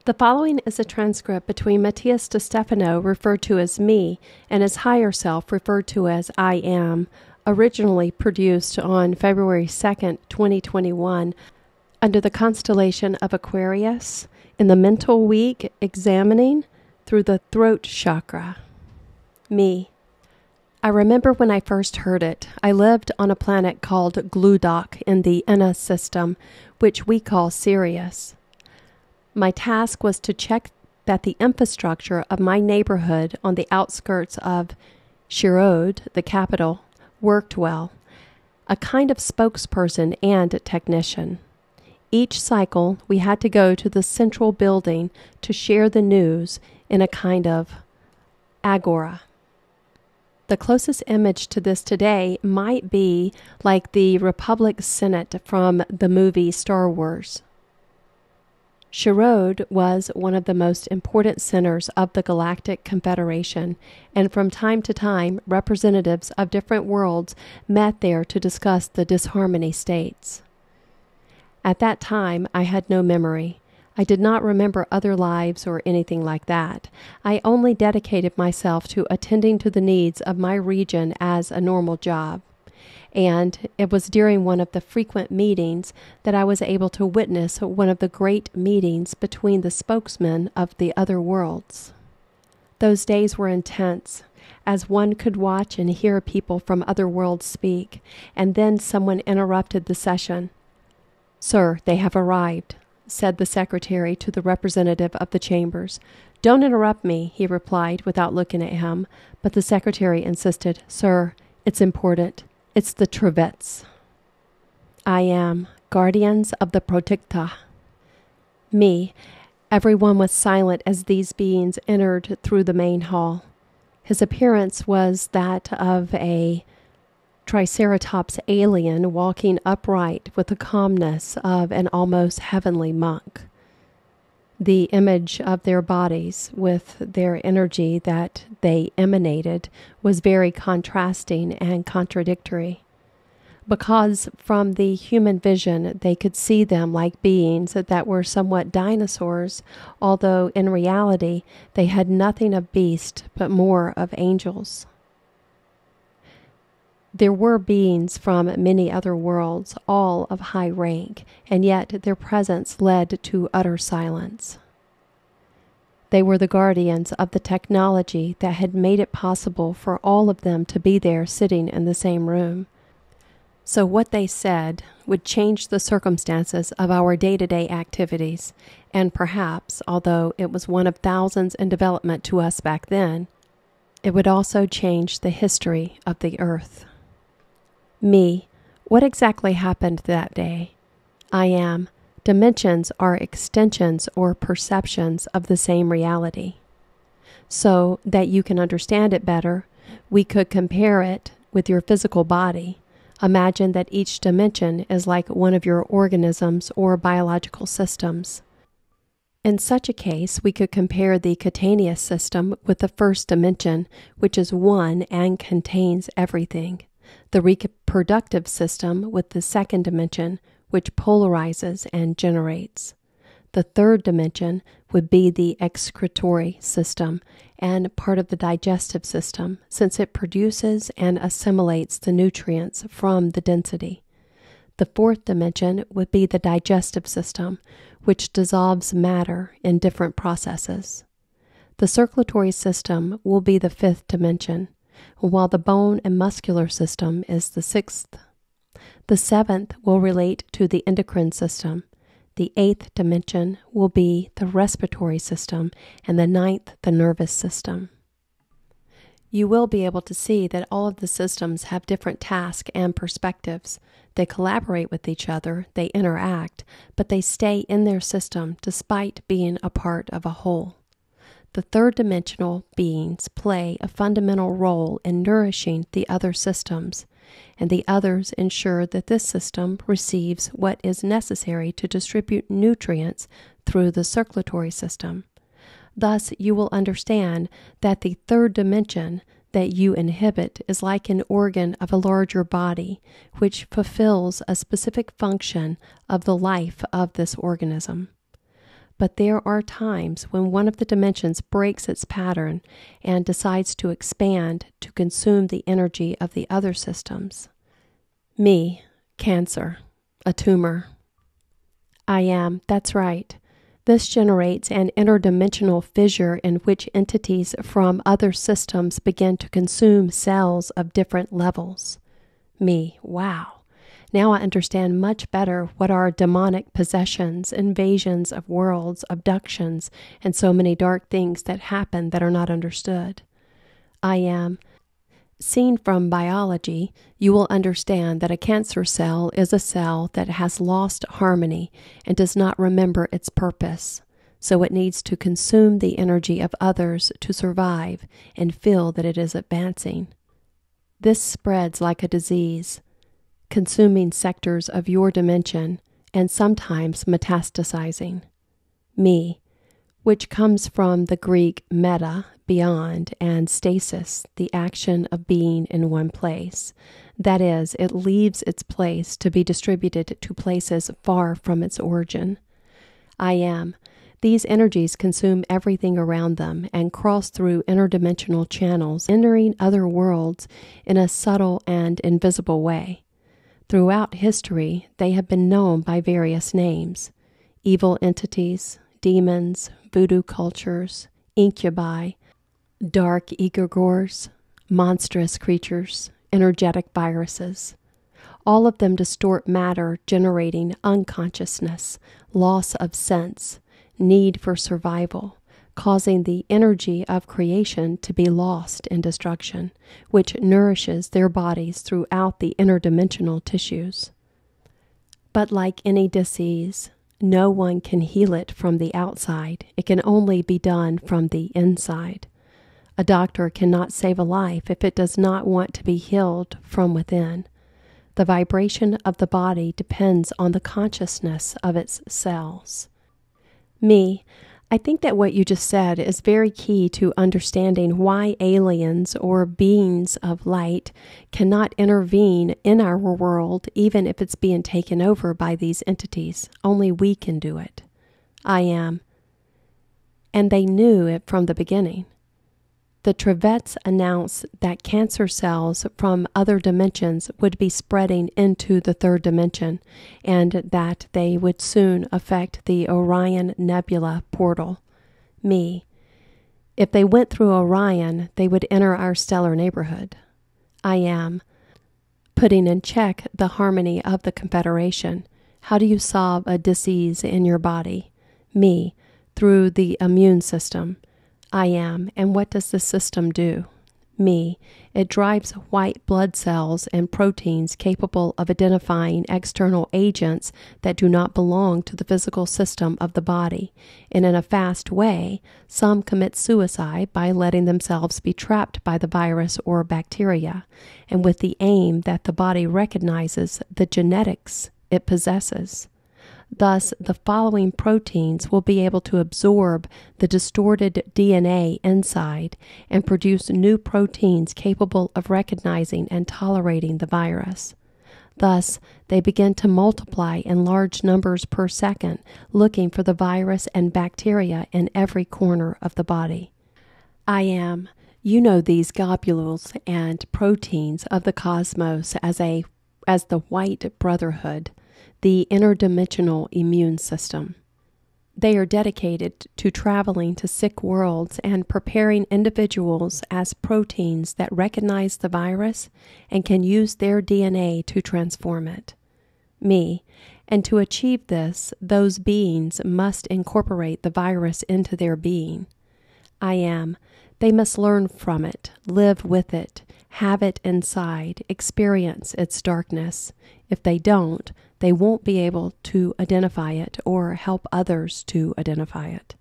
The following is a transcript between Matías De Stefano, referred to as me, and his higher self, referred to as I am, originally produced on February 2nd, 2021, under the constellation of Aquarius, in the mental week examining through the throat chakra. Me. I remember when I first heard it. I lived on a planet called Gludok in the Inna system, which we call Sirius. My task was to check that the infrastructure of my neighborhood on the outskirts of Shirod, the capital, worked well, a kind of spokesperson and technician. Each cycle, we had to go to the central building to share the news in a kind of agora. The closest image to this today might be like the Republic Senate from the movie Star Wars. Shirod was one of the most important centers of the Galactic Confederation, and from time to time, representatives of different worlds met there to discuss the disharmony states. At that time, I had no memory. I did not remember other lives or anything like that. I only dedicated myself to attending to the needs of my region as a normal job. And it was during one of the frequent meetings that I was able to witness one of the great meetings between the spokesmen of the other worlds. Those days were intense, as one could watch and hear people from other worlds speak, and then someone interrupted the session. "Sir, they have arrived," said the secretary to the representative of the chambers. "Don't interrupt me," he replied without looking at him, but the secretary insisted, "Sir, it's important. It's the Trevets. I am guardians of the Protecta." Me. Everyone was silent as these beings entered through the main hall. His appearance was that of a Triceratops alien walking upright with the calmness of an almost heavenly monk. The image of their bodies with their energy that they emanated was very contrasting and contradictory, because from the human vision they could see them like beings that were somewhat dinosaurs, although in reality they had nothing of beast but more of angels. There were beings from many other worlds, all of high rank, and yet their presence led to utter silence. They were the guardians of the technology that had made it possible for all of them to be there sitting in the same room. So what they said would change the circumstances of our day-to-day activities, and perhaps, although it was one of thousands in development to us back then, it would also change the history of the Earth. Me. What exactly happened that day? I am. Dimensions are extensions or perceptions of the same reality. So that you can understand it better, we could compare it with your physical body. Imagine that each dimension is like one of your organisms or biological systems. In such a case, we could compare the cutaneous system with the first dimension, which is one and contains everything. The reproductive system with the second dimension, which polarizes and generates. The third dimension would be the excretory system and part of the digestive system, since it produces and assimilates the nutrients from the density. The fourth dimension would be the digestive system, which dissolves matter in different processes. The circulatory system will be the fifth dimension, while the bone and muscular system is the sixth. The seventh will relate to the endocrine system. The eighth dimension will be the respiratory system, and the ninth the nervous system. You will be able to see that all of the systems have different tasks and perspectives. They collaborate with each other, they interact, but they stay in their system despite being a part of a whole. The third-dimensional beings play a fundamental role in nourishing the other systems, and the others ensure that this system receives what is necessary to distribute nutrients through the circulatory system. Thus, you will understand that the third dimension that you inhibit is like an organ of a larger body, which fulfills a specific function of the life of this organism. But there are times when one of the dimensions breaks its pattern and decides to expand to consume the energy of the other systems. Me, Cancer, a tumor. I am, that's right. This generates an interdimensional fissure in which entities from other systems begin to consume cells of different levels. Me, wow. Now I understand much better what are demonic possessions, invasions of worlds, abductions, and so many dark things that happen that are not understood. I am. Seen from biology, you will understand that a cancer cell is a cell that has lost harmony and does not remember its purpose, so it needs to consume the energy of others to survive and feel that it is advancing. This spreads like a disease, consuming sectors of your dimension and sometimes metastasizing. Me, which comes from the Greek meta, beyond, and stasis, the action of being in one place. That is, it leaves its place to be distributed to places far from its origin. I am. These energies consume everything around them and cross through interdimensional channels, entering other worlds in a subtle and invisible way. Throughout history, they have been known by various names: evil entities, demons, voodoo cultures, incubi, dark egregores, monstrous creatures, energetic viruses. All of them distort matter, generating unconsciousness, loss of sense, need for survival, causing the energy of creation to be lost in destruction, which nourishes their bodies throughout the interdimensional tissues. But like any disease, no one can heal it from the outside. It can only be done from the inside. A doctor cannot save a life if it does not want to be healed from within. The vibration of the body depends on the consciousness of its cells. Me, I think that what you just said is very key to understanding why aliens or beings of light cannot intervene in our world even if it's being taken over by these entities. Only we can do it. I am. And they knew it from the beginning. The Trevets announced that cancer cells from other dimensions would be spreading into the third dimension, and that they would soon affect the Orion Nebula portal. Me. If they went through Orion, they would enter our stellar neighborhood. I am. Putting in check the harmony of the Confederation. How do you solve a disease in your body? Me. Through the immune system. I am. And what does the system do? Me. It drives white blood cells and proteins capable of identifying external agents that do not belong to the physical system of the body. And in a fast way, some commit suicide by letting themselves be trapped by the virus or bacteria, and with the aim that the body recognizes the genetics it possesses. Thus, the following proteins will be able to absorb the distorted DNA inside and produce new proteins capable of recognizing and tolerating the virus. Thus, they begin to multiply in large numbers per second, looking for the virus and bacteria in every corner of the body. I am. You know these globules and proteins of the cosmos as the White Brotherhood, the interdimensional immune system. They are dedicated to traveling to sick worlds and preparing individuals as proteins that recognize the virus and can use their DNA to transform it. Me. And to achieve this, those beings must incorporate the virus into their being. I am. They must learn from it, live with it, have it inside, experience its darkness. If they don't, they won't be able to identify it or help others to identify it.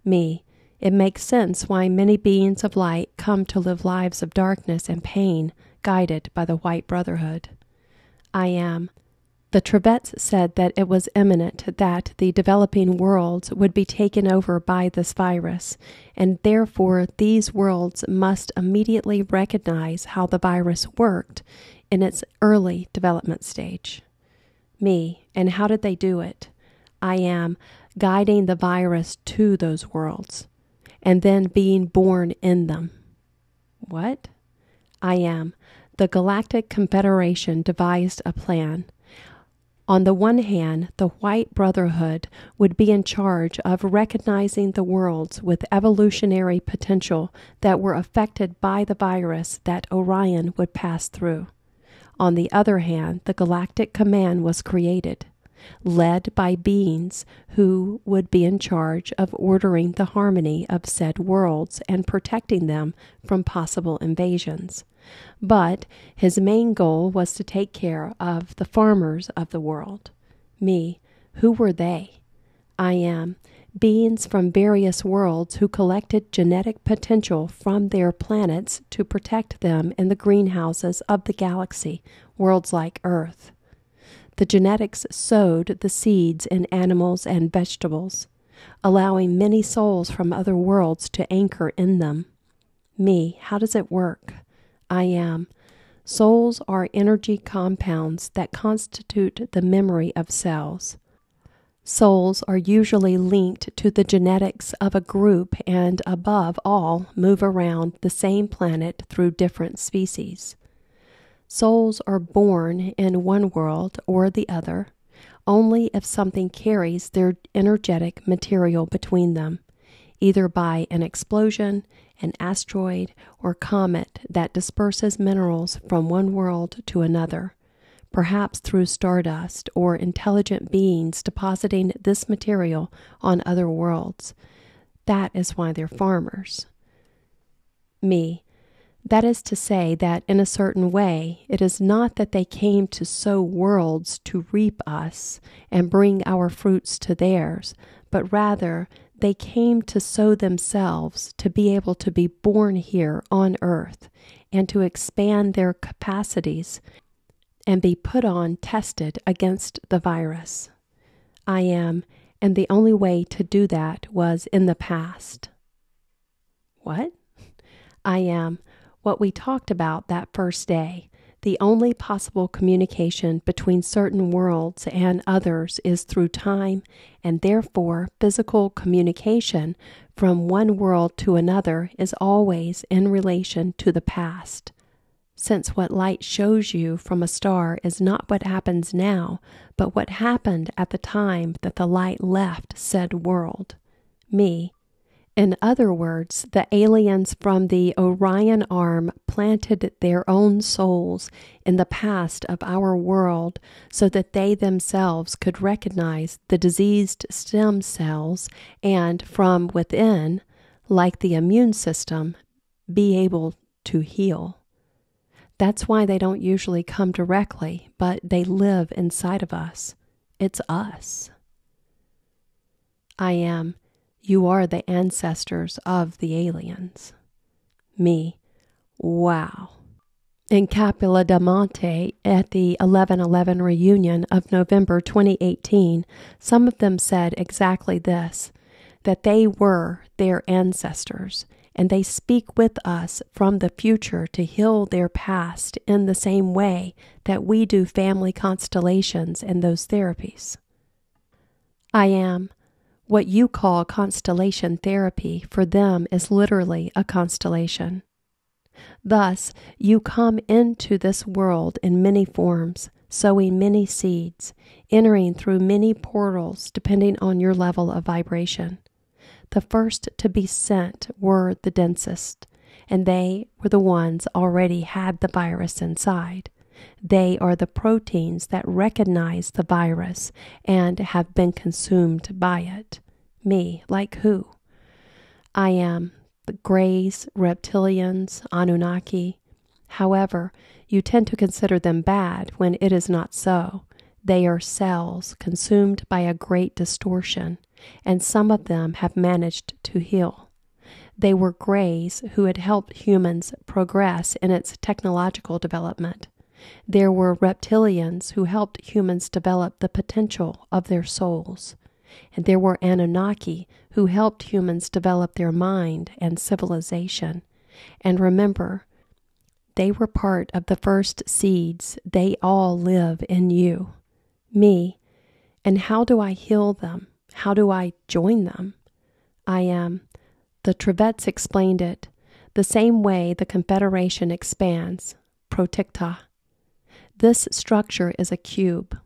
Me. It makes sense why many beings of light come to live lives of darkness and pain, guided by the White Brotherhood. I am. The Trevets said that it was imminent that the developing worlds would be taken over by this virus, and therefore these worlds must immediately recognize how the virus worked in its early development stage. Me. And how did they do it? I am. guiding the virus to those worlds, and then being born in them. What? I am. The Galactic Confederation devised a plan. On the one hand, the White Brotherhood would be in charge of recognizing the worlds with evolutionary potential that were affected by the virus that Orion would pass through. On the other hand, the Galactic Command was created, led by beings who would be in charge of ordering the harmony of said worlds and protecting them from possible invasions. But his main goal was to take care of the farmers of the world. Me. Who were they? I am. Beings from various worlds who collected genetic potential from their planets to protect them in the greenhouses of the galaxy, worlds like Earth. The genetics sowed the seeds in animals and vegetables, allowing many souls from other worlds to anchor in them. Me. How does it work? I am. Souls are energy compounds that constitute the memory of cells. Souls are usually linked to the genetics of a group and, above all, move around the same planet through different species. Souls are born in one world or the other only if something carries their energetic material between them, either by an explosion, an asteroid, or comet that disperses minerals from one world to another, perhaps through stardust or intelligent beings depositing this material on other worlds. That is why they're farmers. Me. That is to say that in a certain way, it is not that they came to sow worlds to reap us and bring our fruits to theirs, but rather they came to sow themselves to be able to be born here on Earth and to expand their capacities and be put on, tested against the virus. I am, and the only way to do that was in the past. What? I am. What we talked about that first day. The only possible communication between certain worlds and others is through time, and therefore physical communication from one world to another is always in relation to the past. Since what light shows you from a star is not what happens now, but what happened at the time that the light left said world. Me. In other words, the aliens from the Orion arm planted their own souls in the past of our world so that they themselves could recognize the diseased stem cells and from within, like the immune system, be able to heal. That's why they don't usually come directly, but they live inside of us. It's us. I am. You are the ancestors of the aliens. Me. Wow. In Capilla del Monte, at the 11/11 reunion of November 2018, some of them said exactly this, that they were their ancestors, and they speak with us from the future to heal their past in the same way that we do family constellations and those therapies. I am. What you call constellation therapy for them is literally a constellation. Thus, you come into this world in many forms, sowing many seeds, entering through many portals depending on your level of vibration. The first to be sent were the densest, and they were the ones already had the virus inside. They are the proteins that recognize the virus and have been consumed by it. Me, like who? I am. The Greys, reptilians, Anunnaki. However, you tend to consider them bad when it is not so. They are cells consumed by a great distortion, and some of them have managed to heal. They were Greys who had helped humans progress in its technological development. There were reptilians who helped humans develop the potential of their souls. And there were Anunnaki who helped humans develop their mind and civilization. And remember, they were part of the first seeds. They all live in you. Me. And how do I heal them? How do I join them? I am. The Trevets explained it, the same way the Confederation expands, proticta. This structure is a cube,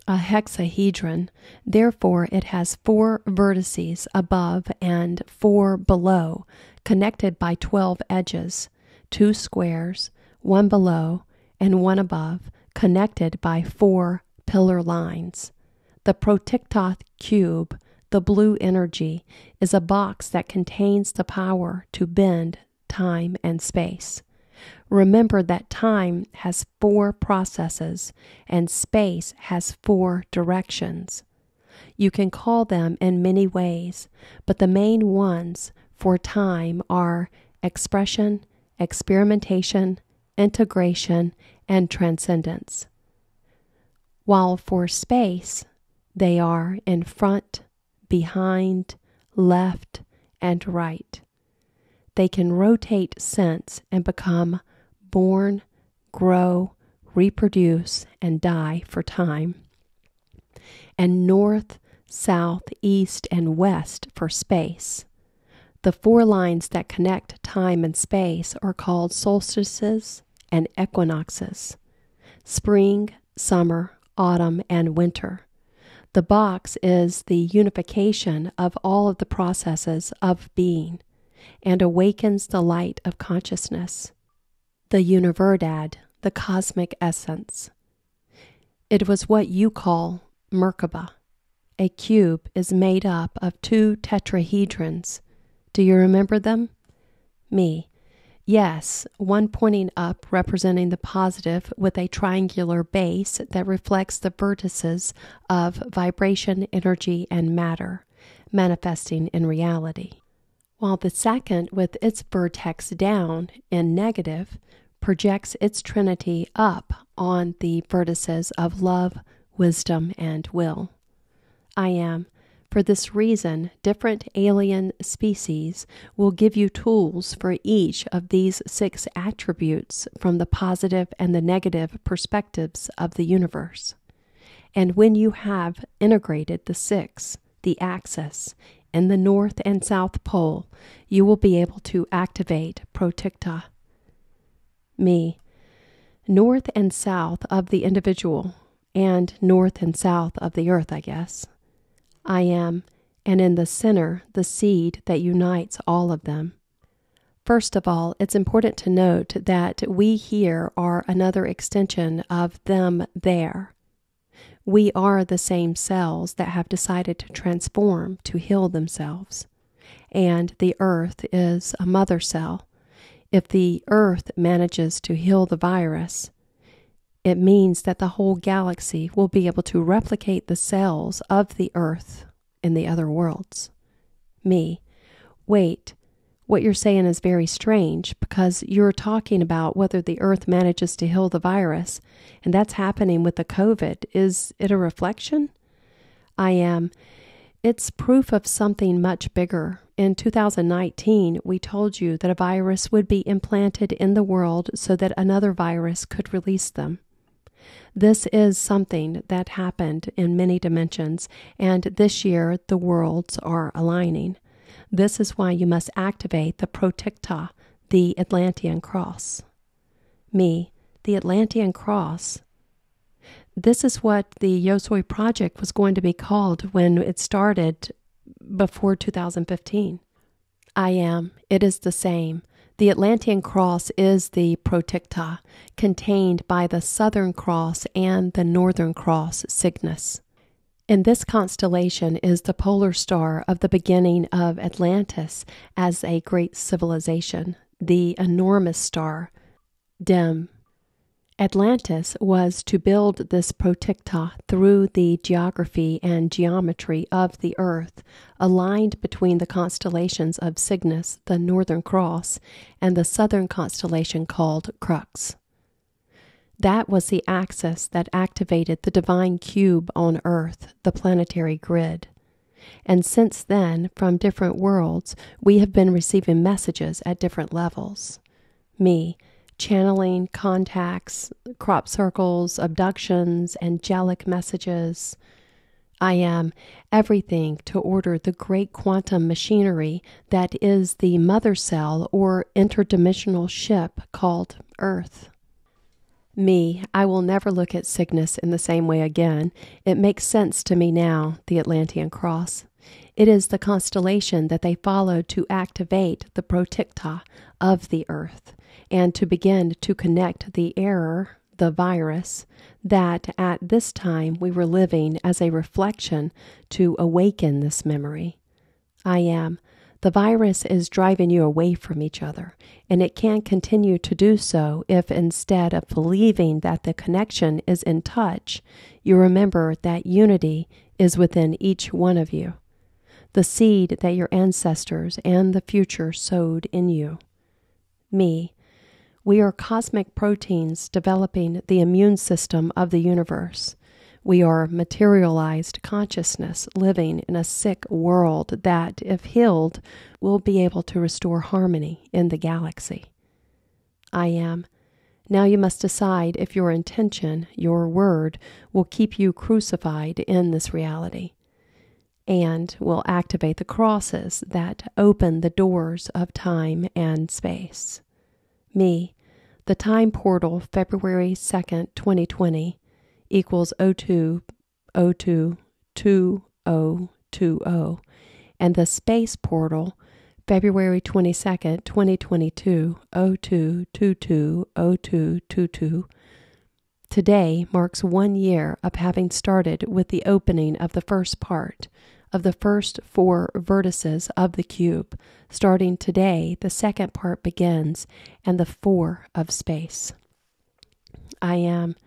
a hexahedron, therefore it has 4 vertices above and 4 below, connected by 12 edges, 2 squares, 1 below and 1 above, connected by 4 pillar lines. The proticta cube, the blue energy, is a box that contains the power to bend time and space. Remember that time has 4 processes and space has 4 directions. You can call them in many ways, but the main ones for time are expression, experimentation, integration, and transcendence. While for space, they are in front, behind, left, and right. They can rotate since and become born, grow, reproduce, and die for time. And north, south, east, and west for space. The 4 lines that connect time and space are called solstices and equinoxes, spring, summer, autumn, and winter. The box is the unification of all of the processes of being and awakens the light of consciousness, the univerdad, the cosmic essence. It was what you call Merkaba. A cube is made up of 2 tetrahedrons. Do you remember them? Me. Yes, one pointing up representing the positive with a triangular base that reflects the vertices of vibration, energy, and matter, manifesting in reality. While the second, with its vertex down in negative, projects its trinity up on the vertices of love, wisdom, and will. I am. For this reason, different alien species will give you tools for each of these 6 attributes from the positive and the negative perspectives of the universe. And when you have integrated the 6, the axis, in the north and south pole, you will be able to activate proticta. Me. North and south of the individual, and north and south of the earth, I guess. I am, and in the center, the seed that unites all of them. First of all, it's important to note that we here are another extension of them there. We are the same cells that have decided to transform to heal themselves. And the earth is a mother cell. If the earth manages to heal the virus, it means that the whole galaxy will be able to replicate the cells of the earth in the other worlds. Me. Wait, what you're saying is very strange because you're talking about whether the earth manages to heal the virus, and that's happening with the COVID. Is it a reflection? I am. It's proof of something much bigger. In 2019, we told you that a virus would be implanted in the world so that another virus could release them. This is something that happened in many dimensions, and this year the worlds are aligning. This is why you must activate the proticta, the Atlantean cross. Me, the Atlantean cross. This is what the YOSOY project was going to be called when it started before 2015. I am. It is the same. The Atlantean cross is the proticta, contained by the Southern Cross and the Northern Cross CYGNUS. And this constellation is the polar star of the beginning of Atlantis as a great civilization, the enormous star, Dim. Atlantis was to build this proticta through the geography and geometry of the Earth, aligned between the constellations of Cygnus, the Northern Cross, and the southern constellation called Crux. That was the axis that activated the divine cube on Earth, the planetary grid. And since then, from different worlds, we have been receiving messages at different levels. Me, channeling, contacts, crop circles, abductions, angelic messages. I am everything to order the great quantum machinery that is the mother cell or interdimensional ship called Earth. Me, I will never look at Cygnus in the same way again. It makes sense to me now, the Atlantean Cross. It is the constellation that they followed to activate the proticta of the Earth and to begin to connect the error, the virus, that at this time we were living as a reflection to awaken this memory. I am. The virus is driving you away from each other, and it can continue to do so if instead of believing that the connection is in touch, you remember that unity is within each one of you, the seed that your ancestors and the future sowed in you. Me. We are cosmic proteins developing the immune system of the universe. We are materialized consciousness living in a sick world that, if healed, will be able to restore harmony in the galaxy. I am. Now you must decide if your intention, your word, will keep you crucified in this reality and will activate the crosses that open the doors of time and space. Me, the time portal, February 2nd, 2020, equals 02/02/2020, and the space portal, February 22nd, 2022, 02/22/02/22. Today marks 1 year of having started with the opening of the first part of the first 4 vertices of the cube. Starting today, the second part begins, and the 4 of space. I am.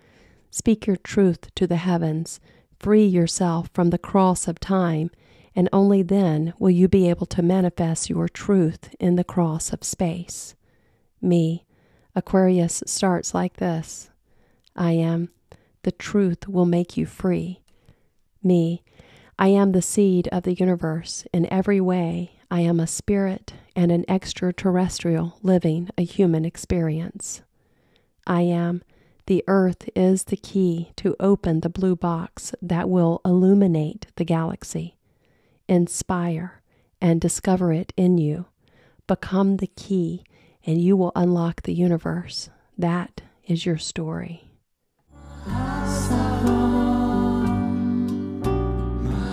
Speak your truth to the heavens. Free yourself from the cross of time, and only then will you be able to manifest your truth in the cross of space. Me. Aquarius starts like this. I am. The truth will make you free. Me. I am the seed of the universe. In every way, I am a spirit and an extraterrestrial living a human experience. I am. The earth is the key to open the blue box that will illuminate the galaxy. Inspire and discover it in you. Become the key and you will unlock the universe. That is your story.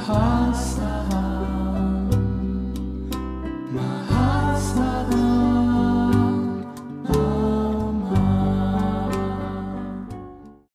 Heart